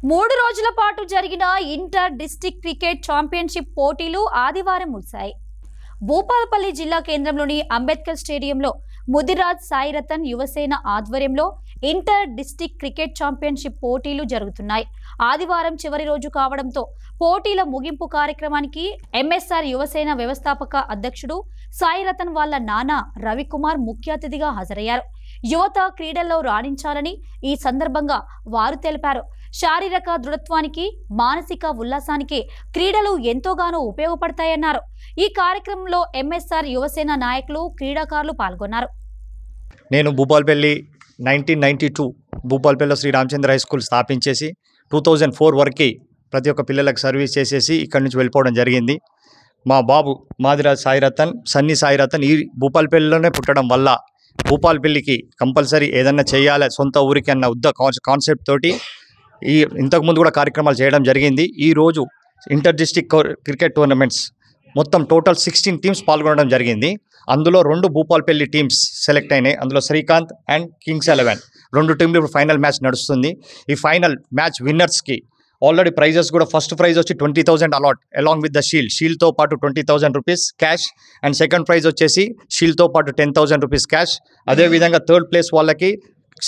3 రోజుల పాటు జరిగిన ఇంటర్ డిస్ట్రిక్ట్ క్రికెట్ ఛాంపియన్షిప్ పోటీలు ఆదివారం ముగిశాయి. భూపాలపల్లి జిల్లా కేంద్రంలోని అంబేద్కర్ స్టేడియంలో ముదిరాజ్ సాయిరతన్ యువసేన ఆధ్వర్యంలో ఇంటర్ డిస్ట్రిక్ట్ క్రికెట్ ఛాంపియన్షిప్ పోటీలు జరుగుతున్నాయి. ఆదివారం చివరి రోజు కావడంతో పోటీల ముగింపు కార్యక్రమానికి ఎంఎస్ఆర్ యువసేన వ్యవస్థాపక అధ్యక్షుడు సాయిరతన్ వాళ్ళ నాన్న రవికుమార్ ముఖ్య అతిథిగా హాజరయ్యారు. యువత క్రీడల్లో రాణించాలని ఈ సందర్భంగా వారు తెలిపారు. శారీరక దృఢత్వానికి, మానసిక ఉల్లాసానికి క్రీడలు ఎంతోగానో ఉపయోగపడతాయన్నారు. ఈ కార్యక్రమంలో ఎంఎస్ఆర్ యువసేన నాయకులు, క్రీడాకారులు పాల్గొన్నారు. నేను భూపాలపల్లి 1992 భూపాలపల్లిలో శ్రీ రామచంద్ర హై స్కూల్ స్థాపించేసి 2004 వరకు ప్రతి ఒక్క పిల్లలకు సర్వీస్ చేసేసి ఇక్కడి నుంచి వెళ్ళిపోవడం జరిగింది. మా బాబు మాదిరాజ్ సాయిరతన్, సన్నీ సాయిరతన్ ఈ భూపాలపల్లిలోనే పుట్టడం వల్ల భూపాలపల్లికి కంపల్సరీ ఏదన్నా చేయాలి సొంత ఊరికి అన్న కాన్సెప్ట్ తోటి ఇంతకుముందు కూడా కార్యక్రమాలు చేయడం జరిగింది. ఈరోజు ఇంటర్ డిస్ట్రిక్ట్ క్రికెట్ టోర్నమెంట్స్ మొత్తం టోటల్ 16 టీమ్స్ పాల్గొనడం జరిగింది. అందులో 2 భూపాలపల్లి టీమ్స్ సెలెక్ట్ అయినాయి. అందులో శ్రీకాంత్ అండ్ కింగ్స్ 11 2 టీంలు ఇప్పుడు ఫైనల్ మ్యాచ్ నడుస్తుంది. ఈ ఫైనల్ మ్యాచ్ విన్నర్స్కి ఆల్రెడీ ప్రైజెస్ కూడా ఫస్ట్ ప్రైజ్ వచ్చి 20,000 అలాట్ అలాంగ్ విత్ ద షీల్డ్తో పాటు 20,000 rupees cash and second prize వచ్చేసి షీల్డ్తో పాటు 10,000 రూపీస్ క్యాష్. అదేవిధంగా థర్డ్ ప్లేస్ వాళ్ళకి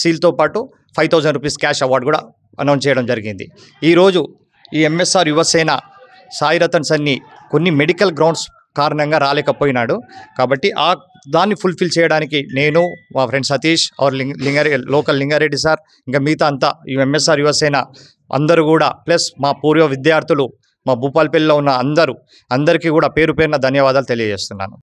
షీల్డ్తో పాటు 5,000 రూపీస్ క్యాష్ అవార్డు కూడా అనౌన్స్ చేయడం జరిగింది. ఈరోజు ఈ ఎంఎస్ఆర్ యువసేన సాయిరతన్ సన్ని కొన్ని మెడికల్ గ్రౌండ్స్ కారణంగా రాలేకపోయినాడు. కాబట్టి దాన్ని ఫుల్ఫిల్ చేయడానికి నేను, మా friend Satish local Lingareddy sir, ఇంకా మిగతా అంతా ఈ ఎంఎస్ఆర్ యువసేన అందరూ కూడా ప్లస్ మా పూర్వ విద్యార్థులు, మా భూపాలపల్లిలో ఉన్న అందరికీ కూడా పేరు పేరున ధన్యవాదాలు తెలియజేస్తున్నాను.